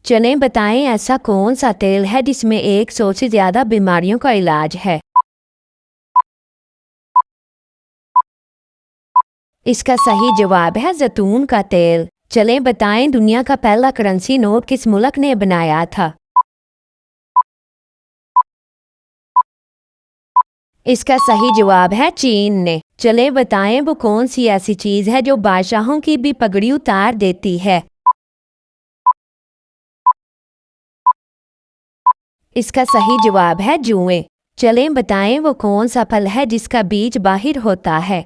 चलें बताएं ऐसा कौन सा तेल है जिसमें 100 से ज्यादा बीमारियों का इलाज है। इसका सही जवाब है जैतून का तेल। चलें बताएं दुनिया का पहला करेंसी नोट किस मुल्क ने बनाया था। इसका सही जवाब है चीन ने। चलें बताएं वो कौन सी ऐसी चीज है जो बादशाहों की भी पगड़ी उतार देती है। इसका सही जवाब है जुएं। चलें बताएं वो कौन सा फल है जिसका बीज बाहिर होता है।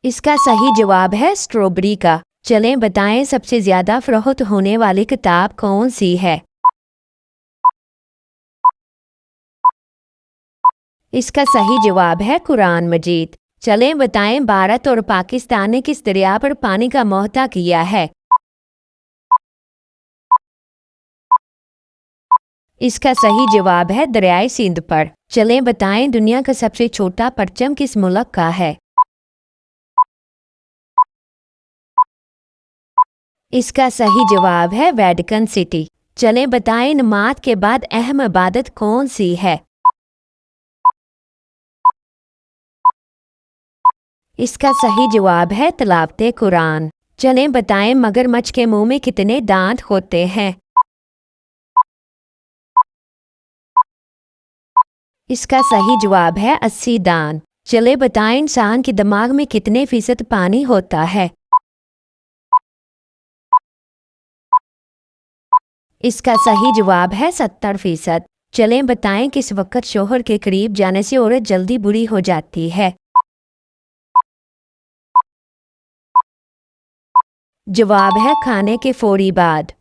इसका सही जवाब है स्ट्रॉबेरी का। चलें बताएं सबसे ज्यादा फरोख्त होने वाली किताब कौन सी है। इसका सही जवाब है कुरान मजीद। चलें बताएं भारत और पाकिस्तान ने किस दरिया पर पानी का मुहता किया है। इसका सही जवाब है दरियाए सिंध पर। चलें बताएं दुनिया का सबसे छोटा परचम किस मुल्क का है। इसका सही जवाब है वेटिकन सिटी। चलें बताएं नमाज के बाद अहम इबादत कौन सी है। इसका सही जवाब है तिलावत कुरान। चलें बताएं मगरमच्छ के मुंह में कितने दांत होते हैं। इसका सही जवाब है 80 दांत। चले बताएं इंसान के दिमाग में कितने फीसद पानी होता है। इसका सही जवाब है 70%। चलें बताएं किस वक्त शोहर के करीब जाने से औरत जल्दी बुरी हो जाती है। जवाब है खाने के फौरी बाद।